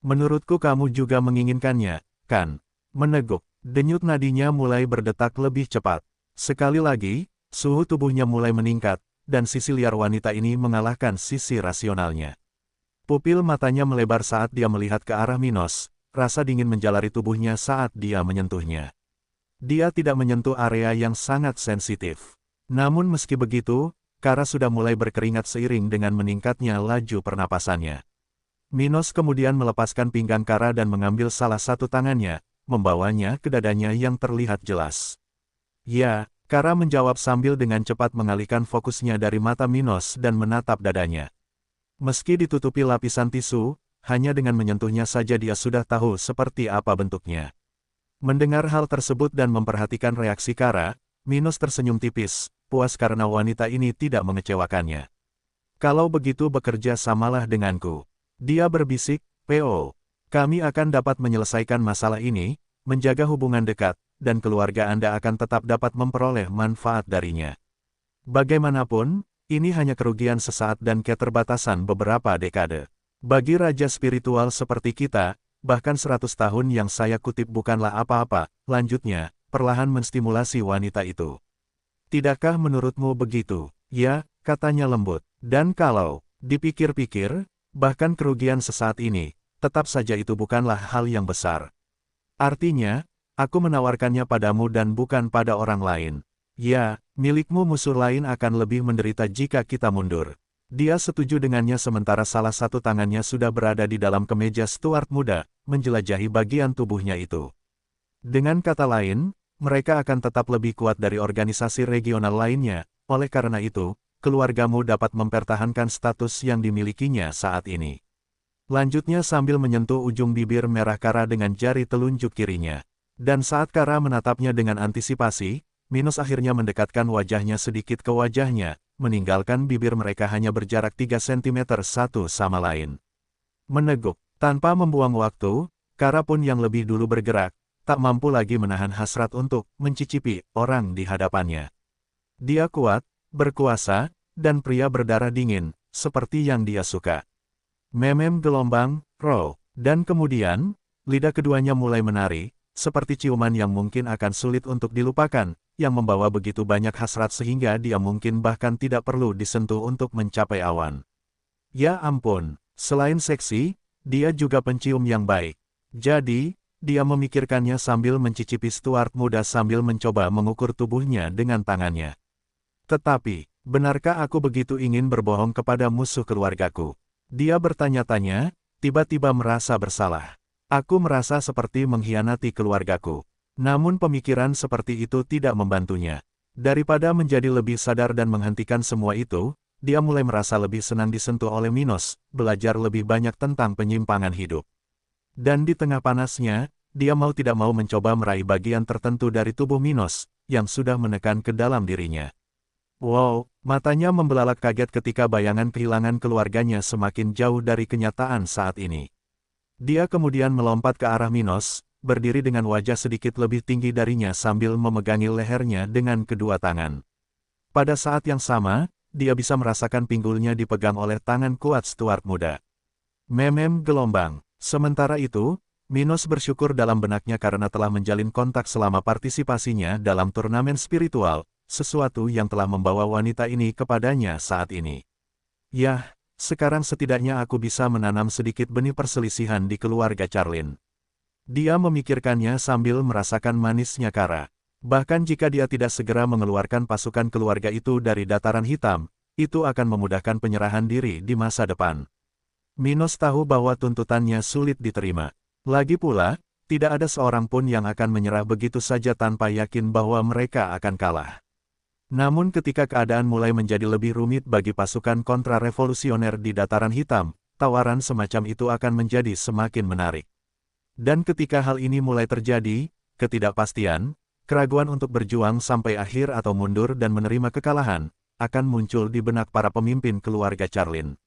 [SPEAKER 1] Menurutku kamu juga menginginkannya, kan? Meneguk, denyut nadinya mulai berdetak lebih cepat. Sekali lagi, suhu tubuhnya mulai meningkat, dan sisi liar wanita ini mengalahkan sisi rasionalnya. Pupil matanya melebar saat dia melihat ke arah Minos, rasa dingin menjalari tubuhnya saat dia menyentuhnya. Dia tidak menyentuh area yang sangat sensitif. Namun meski begitu, Kara sudah mulai berkeringat seiring dengan meningkatnya laju pernapasannya. Minos kemudian melepaskan pinggang Kara dan mengambil salah satu tangannya, membawanya ke dadanya yang terlihat jelas. Ya, Kara menjawab sambil dengan cepat mengalihkan fokusnya dari mata Minos dan menatap dadanya. Meski ditutupi lapisan tisu, hanya dengan menyentuhnya saja dia sudah tahu seperti apa bentuknya. Mendengar hal tersebut dan memperhatikan reaksi Kara, Minos tersenyum tipis, puas karena wanita ini tidak mengecewakannya. Kalau begitu bekerja samalah denganku. Dia berbisik, "Po. Kami akan dapat menyelesaikan masalah ini, menjaga hubungan dekat, dan keluarga Anda akan tetap dapat memperoleh manfaat darinya. Bagaimanapun, ini hanya kerugian sesaat dan keterbatasan beberapa dekade. Bagi raja spiritual seperti kita, bahkan 100 tahun yang saya kutip bukanlah apa-apa," lanjutnya, perlahan menstimulasi wanita itu. "Tidakkah menurutmu begitu?" "Ya," katanya lembut. "Dan kalau dipikir-pikir, bahkan kerugian sesaat ini, tetap saja itu bukanlah hal yang besar. Artinya, aku menawarkannya padamu dan bukan pada orang lain. Ya, milikmu musuh lain akan lebih menderita jika kita mundur." Dia setuju dengannya sementara salah satu tangannya sudah berada di dalam kemeja Stuart muda, menjelajahi bagian tubuhnya itu. Dengan kata lain, mereka akan tetap lebih kuat dari organisasi regional lainnya, oleh karena itu, keluargamu dapat mempertahankan status yang dimilikinya saat ini. Lanjutnya sambil menyentuh ujung bibir merah Kara dengan jari telunjuk kirinya. Dan saat Kara menatapnya dengan antisipasi, Minos akhirnya mendekatkan wajahnya sedikit ke wajahnya, meninggalkan bibir mereka hanya berjarak 3 cm satu sama lain. Meneguk, tanpa membuang waktu, Kara pun yang lebih dulu bergerak, tak mampu lagi menahan hasrat untuk mencicipi orang di hadapannya. Dia kuat, berkuasa, dan pria berdarah dingin, seperti yang dia suka. Memem gelombang, row, dan kemudian, lidah keduanya mulai menari, seperti ciuman yang mungkin akan sulit untuk dilupakan, yang membawa begitu banyak hasrat sehingga dia mungkin bahkan tidak perlu disentuh untuk mencapai awan. Ya ampun, selain seksi, dia juga pencium yang baik. Jadi, dia memikirkannya sambil mencicipi Stuart muda sambil mencoba mengukur tubuhnya dengan tangannya. "Tetapi, benarkah aku begitu ingin berbohong kepada musuh keluargaku?" Dia bertanya-tanya, tiba-tiba merasa bersalah. "Aku merasa seperti mengkhianati keluargaku." Namun pemikiran seperti itu tidak membantunya. Daripada menjadi lebih sadar dan menghentikan semua itu, dia mulai merasa lebih senang disentuh oleh Minos, belajar lebih banyak tentang penyimpangan hidup. Dan di tengah panasnya, dia mau tidak mau mencoba meraih bagian tertentu dari tubuh Minos, yang sudah menekan ke dalam dirinya. Wow, matanya membelalak kaget ketika bayangan kehilangan keluarganya semakin jauh dari kenyataan saat ini. Dia kemudian melompat ke arah Minos, berdiri dengan wajah sedikit lebih tinggi darinya sambil memegangi lehernya dengan kedua tangan. Pada saat yang sama, dia bisa merasakan pinggulnya dipegang oleh tangan kuat Stuart muda. Memem gelombang. Sementara itu, Minos bersyukur dalam benaknya karena telah menjalin kontak selama partisipasinya dalam turnamen spiritual, sesuatu yang telah membawa wanita ini kepadanya saat ini. Yah, sekarang setidaknya aku bisa menanam sedikit benih perselisihan di keluarga Charlin. Dia memikirkannya sambil merasakan manisnya Kara. Bahkan jika dia tidak segera mengeluarkan pasukan keluarga itu dari dataran hitam, itu akan memudahkan penyerahan diri di masa depan. Minos tahu bahwa tuntutannya sulit diterima. Lagi pula, tidak ada seorang pun yang akan menyerah begitu saja tanpa yakin bahwa mereka akan kalah. Namun ketika keadaan mulai menjadi lebih rumit bagi pasukan kontra-revolusioner di dataran hitam, tawaran semacam itu akan menjadi semakin menarik. Dan ketika hal ini mulai terjadi, ketidakpastian, keraguan untuk berjuang sampai akhir atau mundur dan menerima kekalahan, akan muncul di benak para pemimpin keluarga Charlin.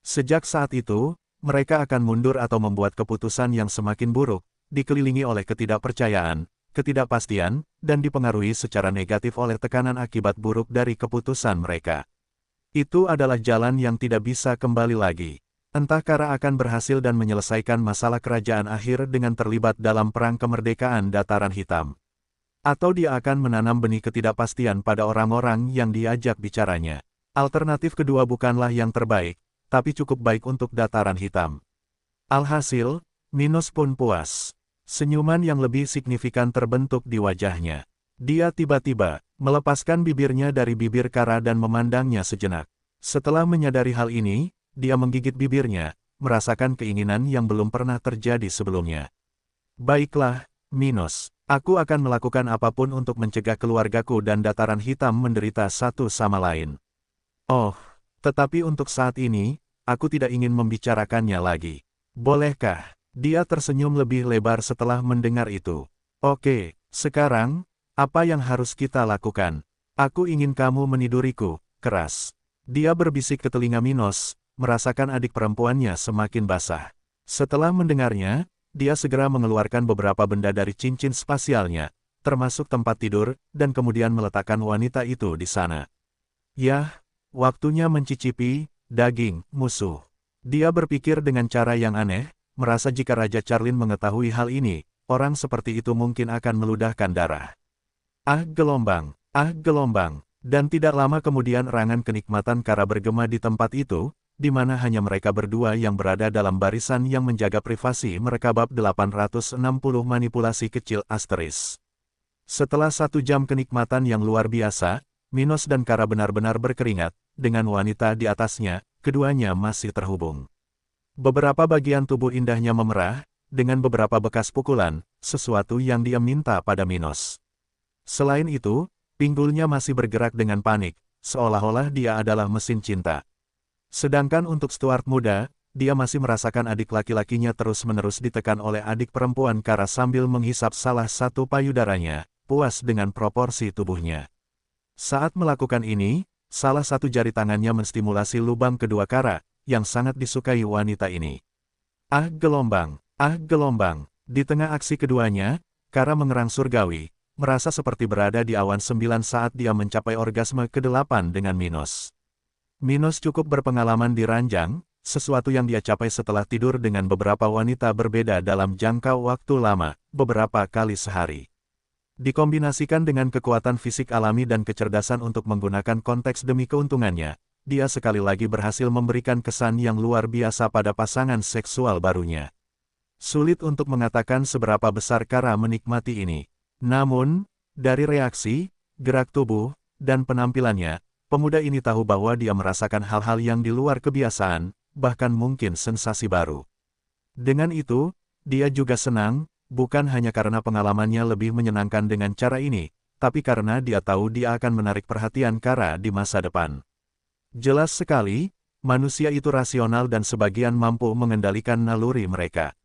[SPEAKER 1] Sejak saat itu, mereka akan mundur atau membuat keputusan yang semakin buruk, dikelilingi oleh ketidakpercayaan, ketidakpastian, dan dipengaruhi secara negatif oleh tekanan akibat buruk dari keputusan mereka. Itu adalah jalan yang tidak bisa kembali lagi. Entah Kara akan berhasil dan menyelesaikan masalah kerajaan akhir dengan terlibat dalam perang kemerdekaan dataran hitam. Atau dia akan menanam benih ketidakpastian pada orang-orang yang diajak bicaranya. Alternatif kedua bukanlah yang terbaik, tapi cukup baik untuk dataran hitam. Alhasil, Minos pun puas. Senyuman yang lebih signifikan terbentuk di wajahnya. Dia tiba-tiba melepaskan bibirnya dari bibir Kara dan memandangnya sejenak. Setelah menyadari hal ini, dia menggigit bibirnya, merasakan keinginan yang belum pernah terjadi sebelumnya. Baiklah, Minos. Aku akan melakukan apapun untuk mencegah keluargaku dan dataran hitam menderita satu sama lain. Oh, tetapi untuk saat ini, aku tidak ingin membicarakannya lagi. Bolehkah? Dia tersenyum lebih lebar setelah mendengar itu. Oke, sekarang, apa yang harus kita lakukan? Aku ingin kamu meniduriku, keras. Dia berbisik ke telinga Minos, merasakan adik perempuannya semakin basah. Setelah mendengarnya, dia segera mengeluarkan beberapa benda dari cincin spasialnya, termasuk tempat tidur, dan kemudian meletakkan wanita itu di sana. Yah, waktunya mencicipi daging musuh. Dia berpikir dengan cara yang aneh, merasa jika Raja Charlin mengetahui hal ini, orang seperti itu mungkin akan meludahkan darah. Ah gelombang, dan tidak lama kemudian erangan kenikmatan Kara bergema di tempat itu, di mana hanya mereka berdua yang berada dalam barisan yang menjaga privasi mereka. Bab 860 Manipulasi Kecil Asteris. Setelah 1 jam kenikmatan yang luar biasa, Minos dan Kara benar-benar berkeringat, dengan wanita di atasnya, keduanya masih terhubung. Beberapa bagian tubuh indahnya memerah, dengan beberapa bekas pukulan, sesuatu yang dia minta pada Minos. Selain itu, pinggulnya masih bergerak dengan panik, seolah-olah dia adalah mesin cinta. Sedangkan untuk Stuart muda, dia masih merasakan adik laki-lakinya terus-menerus ditekan oleh adik perempuan Kara sambil menghisap salah satu payudaranya, puas dengan proporsi tubuhnya. Saat melakukan ini, salah satu jari tangannya menstimulasi lubang kedua Kara, yang sangat disukai wanita ini. Ah gelombang, di tengah aksi keduanya, Kara mengerang surgawi, merasa seperti berada di awan 9 saat dia mencapai orgasme ke-8 dengan Minos. Minos cukup berpengalaman di ranjang, sesuatu yang dia capai setelah tidur dengan beberapa wanita berbeda dalam jangka waktu lama, beberapa kali sehari. Dikombinasikan dengan kekuatan fisik alami dan kecerdasan untuk menggunakan konteks demi keuntungannya, dia sekali lagi berhasil memberikan kesan yang luar biasa pada pasangan seksual barunya. Sulit untuk mengatakan seberapa besar Kara menikmati ini. Namun, dari reaksi, gerak tubuh, dan penampilannya, pemuda ini tahu bahwa dia merasakan hal-hal yang di luar kebiasaan, bahkan mungkin sensasi baru. Dengan itu, dia juga senang, bukan hanya karena pengalamannya lebih menyenangkan dengan cara ini, tapi karena dia tahu dia akan menarik perhatian Kara di masa depan. Jelas sekali, manusia itu rasional dan sebagian mampu mengendalikan naluri mereka.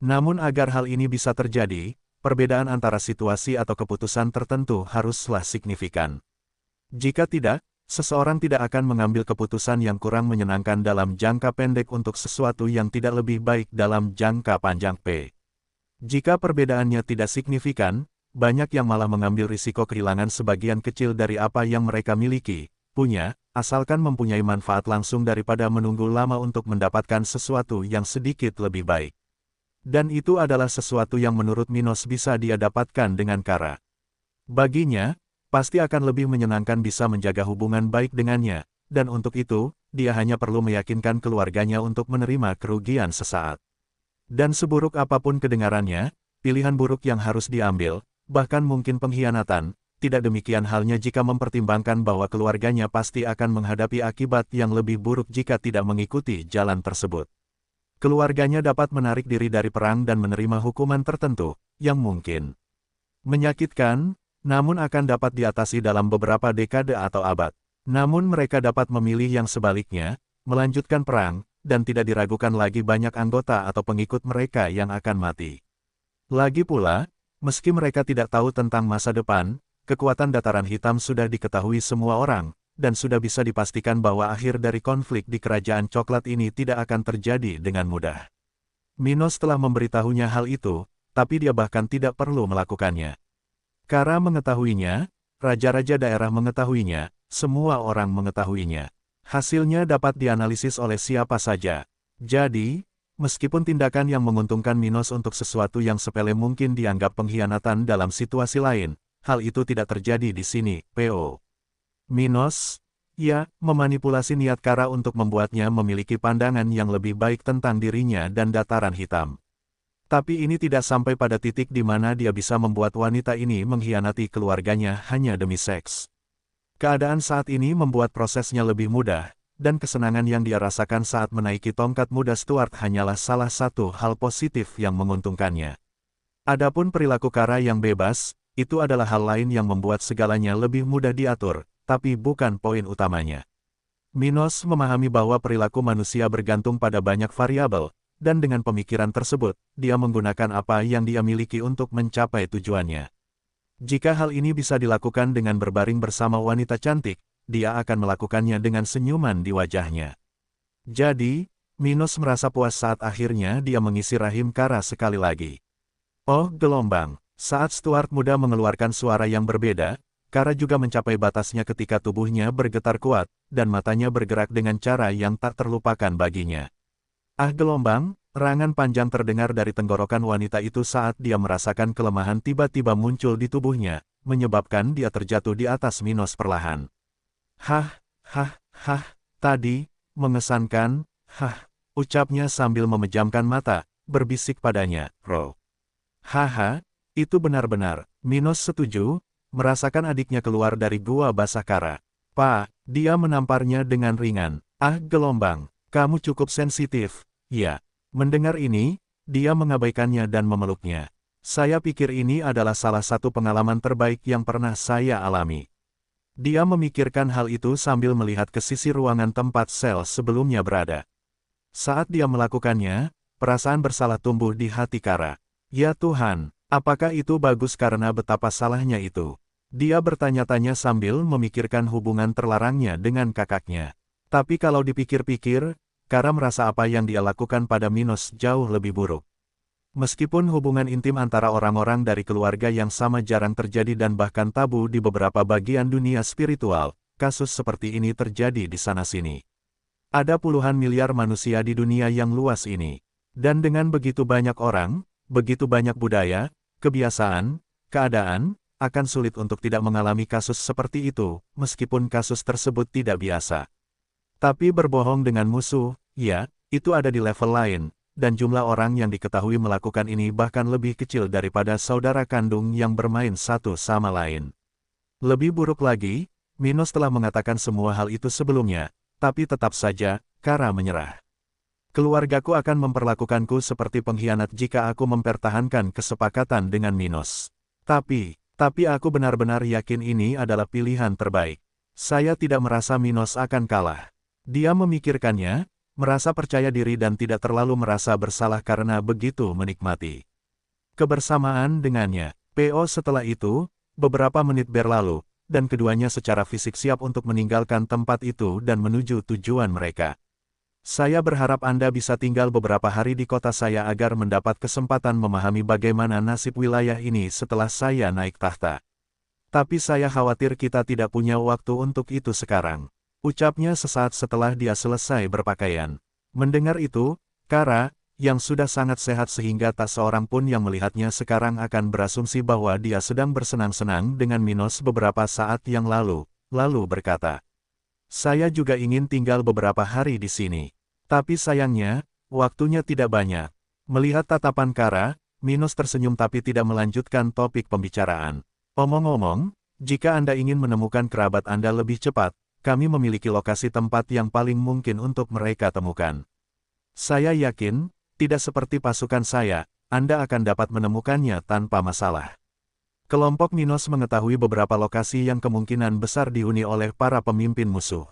[SPEAKER 1] Namun agar hal ini bisa terjadi, perbedaan antara situasi atau keputusan tertentu haruslah signifikan. Jika tidak, seseorang tidak akan mengambil keputusan yang kurang menyenangkan dalam jangka pendek untuk sesuatu yang tidak lebih baik dalam jangka panjang. Jika perbedaannya tidak signifikan, banyak yang malah mengambil risiko kehilangan sebagian kecil dari apa yang mereka miliki, punya, asalkan mempunyai manfaat langsung daripada menunggu lama untuk mendapatkan sesuatu yang sedikit lebih baik. Dan itu adalah sesuatu yang menurut Minos bisa dia dapatkan dengan Kara. Baginya, pasti akan lebih menyenangkan bisa menjaga hubungan baik dengannya, dan untuk itu, dia hanya perlu meyakinkan keluarganya untuk menerima kerugian sesaat. Dan seburuk apapun kedengarannya, pilihan buruk yang harus diambil, bahkan mungkin pengkhianatan, tidak demikian halnya jika mempertimbangkan bahwa keluarganya pasti akan menghadapi akibat yang lebih buruk jika tidak mengikuti jalan tersebut. Keluarganya dapat menarik diri dari perang dan menerima hukuman tertentu, yang mungkin menyakitkan, namun akan dapat diatasi dalam beberapa dekade atau abad. Namun mereka dapat memilih yang sebaliknya, melanjutkan perang, dan tidak diragukan lagi banyak anggota atau pengikut mereka yang akan mati. Lagi pula, meski mereka tidak tahu tentang masa depan, kekuatan dataran hitam sudah diketahui semua orang, dan sudah bisa dipastikan bahwa akhir dari konflik di kerajaan coklat ini tidak akan terjadi dengan mudah. Minos telah memberitahunya hal itu, tapi dia bahkan tidak perlu melakukannya. Kara mengetahuinya, raja-raja daerah mengetahuinya, semua orang mengetahuinya. Hasilnya dapat dianalisis oleh siapa saja. Jadi, meskipun tindakan yang menguntungkan Minos untuk sesuatu yang sepele mungkin dianggap pengkhianatan dalam situasi lain, hal itu tidak terjadi di sini, P.O. Minos, Ya, memanipulasi niat Kara untuk membuatnya memiliki pandangan yang lebih baik tentang dirinya dan dataran hitam. Tapi ini tidak sampai pada titik di mana dia bisa membuat wanita ini mengkhianati keluarganya hanya demi seks. Keadaan saat ini membuat prosesnya lebih mudah, dan kesenangan yang dia rasakan saat menaiki tongkat muda Stuart hanyalah salah satu hal positif yang menguntungkannya. Adapun perilaku Kara yang bebas, itu adalah hal lain yang membuat segalanya lebih mudah diatur, tapi bukan poin utamanya. Minos memahami bahwa perilaku manusia bergantung pada banyak variabel, dan dengan pemikiran tersebut, dia menggunakan apa yang dia miliki untuk mencapai tujuannya. Jika hal ini bisa dilakukan dengan berbaring bersama wanita cantik, dia akan melakukannya dengan senyuman di wajahnya. Jadi, Minos merasa puas saat akhirnya dia mengisi rahim Kara sekali lagi. Oh gelombang, saat Stuart muda mengeluarkan suara yang berbeda, Kara juga mencapai batasnya ketika tubuhnya bergetar kuat, dan matanya bergerak dengan cara yang tak terlupakan baginya. Ah gelombang, rangan panjang terdengar dari tenggorokan wanita itu saat dia merasakan kelemahan tiba-tiba muncul di tubuhnya, menyebabkan dia terjatuh di atas Minos perlahan. Hah, tadi, mengesankan, ucapnya sambil memejamkan mata, berbisik padanya, Ro. Haha, itu benar-benar, Minos setuju, merasakan adiknya keluar dari gua basah Kara. Pak, dia menamparnya dengan ringan. Ah gelombang. Kamu cukup sensitif, ya. Mendengar ini, dia mengabaikannya dan memeluknya. Saya pikir ini adalah salah satu pengalaman terbaik yang pernah saya alami. Dia memikirkan hal itu sambil melihat ke sisi ruangan tempat sel sebelumnya berada. Saat dia melakukannya, perasaan bersalah tumbuh di hati Kara. Ya Tuhan, apakah itu bagus karena betapa salahnya itu? Dia bertanya-tanya sambil memikirkan hubungan terlarangnya dengan kakaknya. Tapi kalau dipikir-pikir, Kara merasa apa yang dia lakukan pada Minos jauh lebih buruk. Meskipun hubungan intim antara orang-orang dari keluarga yang sama jarang terjadi dan bahkan tabu di beberapa bagian dunia spiritual, kasus seperti ini terjadi di sana-sini. Ada puluhan miliar manusia di dunia yang luas ini. Dan dengan begitu banyak orang, begitu banyak budaya, kebiasaan, keadaan, akan sulit untuk tidak mengalami kasus seperti itu, meskipun kasus tersebut tidak biasa. Tapi berbohong dengan musuh, ya, itu ada di level lain, dan jumlah orang yang diketahui melakukan ini bahkan lebih kecil daripada saudara kandung yang bermain satu sama lain. Lebih buruk lagi, Minos telah mengatakan semua hal itu sebelumnya, tapi tetap saja, Kara menyerah. Keluargaku akan memperlakukanku seperti pengkhianat jika aku mempertahankan kesepakatan dengan Minos. Tapi aku benar-benar yakin ini adalah pilihan terbaik. Saya tidak merasa Minos akan kalah. Dia memikirkannya, merasa percaya diri dan tidak terlalu merasa bersalah karena begitu menikmati kebersamaan dengannya. PO setelah itu, beberapa menit berlalu, dan keduanya secara fisik siap untuk meninggalkan tempat itu dan menuju tujuan mereka. Saya berharap Anda bisa tinggal beberapa hari di kota saya agar mendapat kesempatan memahami bagaimana nasib wilayah ini setelah saya naik tahta. Tapi saya khawatir kita tidak punya waktu untuk itu sekarang. Ucapnya sesaat setelah dia selesai berpakaian. Mendengar itu, Kara, yang sudah sangat sehat sehingga tak seorang pun yang melihatnya sekarang akan berasumsi bahwa dia sedang bersenang-senang dengan Minos beberapa saat yang lalu berkata, "Saya juga ingin tinggal beberapa hari di sini. Tapi sayangnya, waktunya tidak banyak." Melihat tatapan Kara, Minos tersenyum tapi tidak melanjutkan topik pembicaraan. "Omong-omong, jika Anda ingin menemukan kerabat Anda lebih cepat, kami memiliki lokasi tempat yang paling mungkin untuk mereka temukan. Saya yakin, tidak seperti pasukan saya, Anda akan dapat menemukannya tanpa masalah." Kelompok Minos mengetahui beberapa lokasi yang kemungkinan besar dihuni oleh para pemimpin musuh.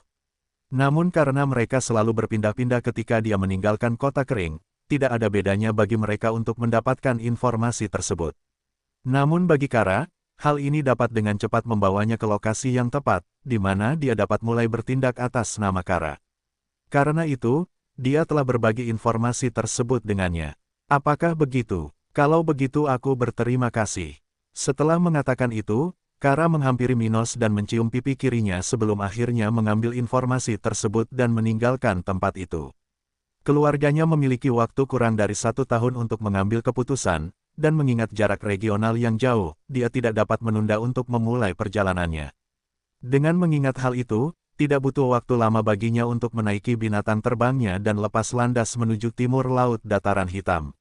[SPEAKER 1] Namun karena mereka selalu berpindah-pindah ketika dia meninggalkan kota kering, tidak ada bedanya bagi mereka untuk mendapatkan informasi tersebut. Namun bagi Kara, hal ini dapat dengan cepat membawanya ke lokasi yang tepat, di mana dia dapat mulai bertindak atas nama Kara. Karena itu, dia telah berbagi informasi tersebut dengannya. "Apakah begitu? Kalau begitu aku berterima kasih." Setelah mengatakan itu, Kara menghampiri Minos dan mencium pipi kirinya sebelum akhirnya mengambil informasi tersebut dan meninggalkan tempat itu. Keluarganya memiliki waktu kurang dari 1 tahun untuk mengambil keputusan, dan mengingat jarak regional yang jauh, dia tidak dapat menunda untuk memulai perjalanannya. Dengan mengingat hal itu, Tidak butuh waktu lama baginya untuk menaiki binatang terbangnya dan lepas landas menuju timur laut dataran hitam.